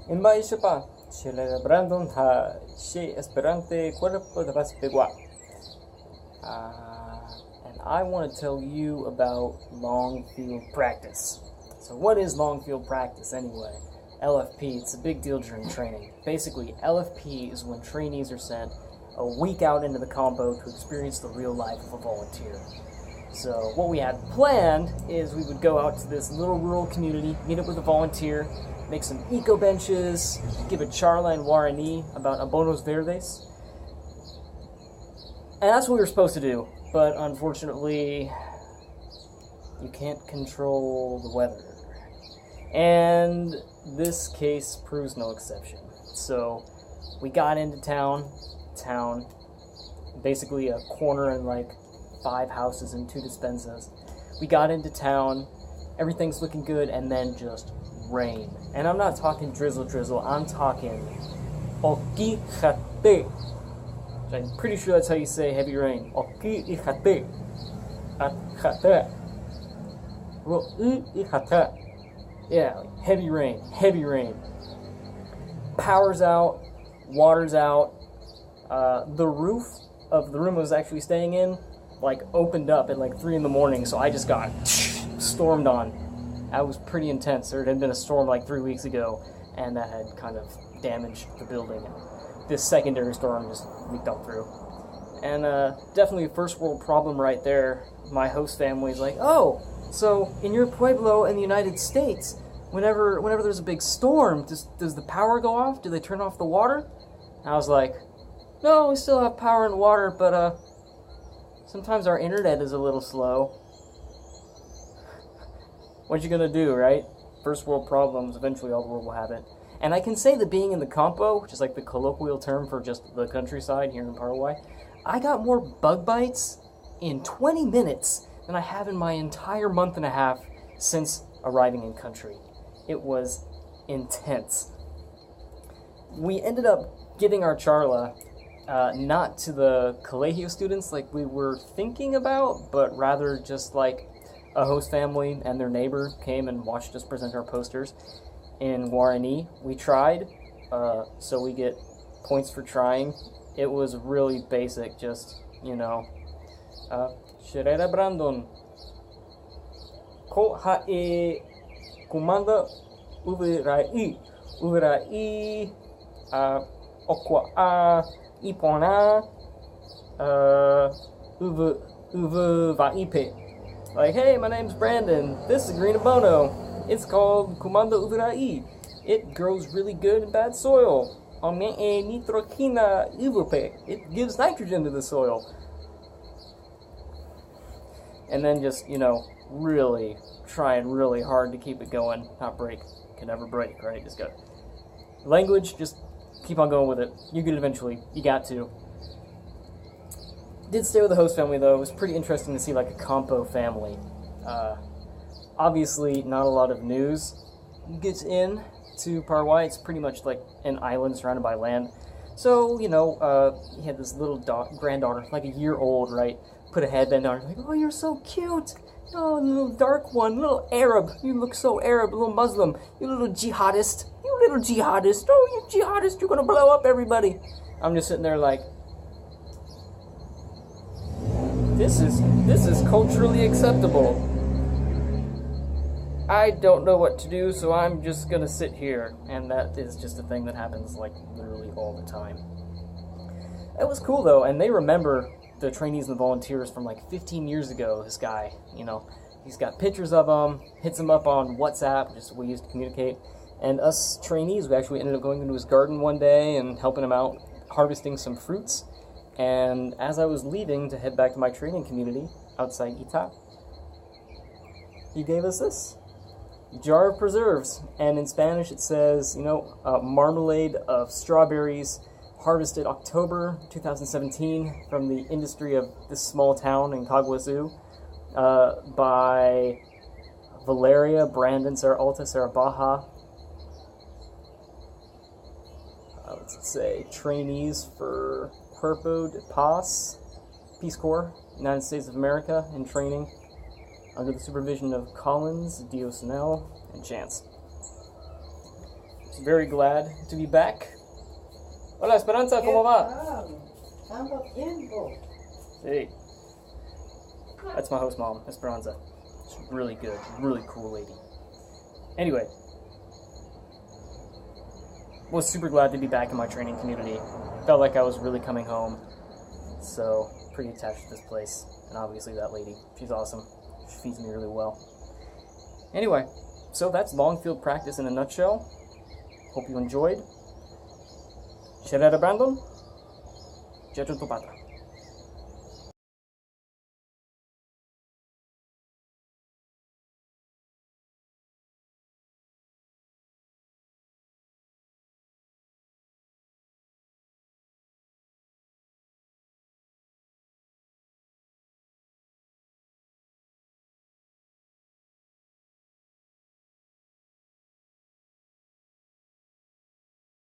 Imbaishapa, celebrando ha she esperante cuerpo de raspigua. And I want to tell you about long field practice. So what is long field practice anyway? LFP, it's a big deal during training. Basically, LFP is when trainees are sent a week out into the combo to experience the real life of a volunteer. So what we had planned is we would go out to this little rural community, meet up with a volunteer, make some eco benches, give a charla in Guarani about abonos verdes. And that's what we were supposed to do, but unfortunately, you can't control the weather. And this case proves no exception. So we got into town, basically a corner and like 5 houses and 2 despensas. We got into town, everything's looking good, and then just rain. And I'm not talking drizzle, I'm talking okijate. I'm pretty sure that's how you say heavy rain. Okijate. Yeah, heavy rain. Power's out, water's out. The roof of the room I was actually staying in, like, opened up at like 3 in the morning, so I just got stormed on. That was pretty intense. There had been a storm like 3 weeks ago, and that had kind of damaged the building. And this secondary storm just leaked up through. And definitely a first world problem right there. My host family's like, oh, so in your pueblo in the United States, whenever there's a big storm, does the power go off? Do they turn off the water? And I was like, no, we still have power and water, but sometimes our internet is a little slow. What you gonna do, right? First world problems, eventually all the world will have it. And I can say that being in the campo, which is like the colloquial term for just the countryside here in Paraguay, I got more bug bites in 20 minutes than I have in my entire month and a half since arriving in country. It was intense. We ended up giving our charla not to the colegio students like we were thinking about, but rather just like a host family and their neighbor came and watched us present our posters in Guarani. We tried, so we get points for trying. It was really basic, just, Sherera Brandon. Ko hae kumanda uverai okwa a ipona uve vaipe. Like, hey, my name's Brandon. This is Green Abono. It's called Kumanda Uverai. It grows really good in bad soil. It gives nitrogen to the soil. And then just, really trying really hard to keep it going. Not break. Can never break, right? Just go. Language, just keep on going with it. You get it eventually. You got to. Did stay with the host family, though. It was pretty interesting to see, like, a compo family. Obviously, not a lot of news gets in to Paraguay. It's pretty much like an island surrounded by land. So, he had this little granddaughter, like a year old, right? Put a headband on her, like, oh, you're so cute. Oh, little dark one, little Arab. You look so Arab, little Muslim. You little jihadist. You little jihadist. Oh, you jihadist. You're going to blow up everybody. I'm just sitting there like, This is culturally acceptable. I don't know what to do, so I'm just gonna sit here. And that is just a thing that happens, like, literally all the time. It was cool, though, and they remember the trainees and the volunteers from, like, 15 years ago, this guy, he's got pictures of them, hits them up on WhatsApp, just we used to communicate. And us trainees, we actually ended up going into his garden one day and helping him out, harvesting some fruits. And as I was leaving to head back to my training community outside Ita, he gave us this jar of preserves. And in Spanish it says, marmalade of strawberries harvested October 2017 from the industry of this small town in Caguazu by Valeria Brandon Alta Sarah Baja. Let's say trainees for Cuerpo de Paz, Peace Corps, United States of America, in training under the supervision of Collins, Diosnell, and Chance. very glad to be back. Hola, Esperanza, ¿cómo va? Tanto tiempo. Hey. That's my host mom, Esperanza. She's really good, really cool lady. Anyway, was super glad to be back in my training community. Felt like I was really coming home. So, pretty attached to this place. And obviously that lady, she's awesome. She feeds me really well. Anyway, so that's long field practice in a nutshell. Hope you enjoyed. Sherera Brandon, Jeju Topatra.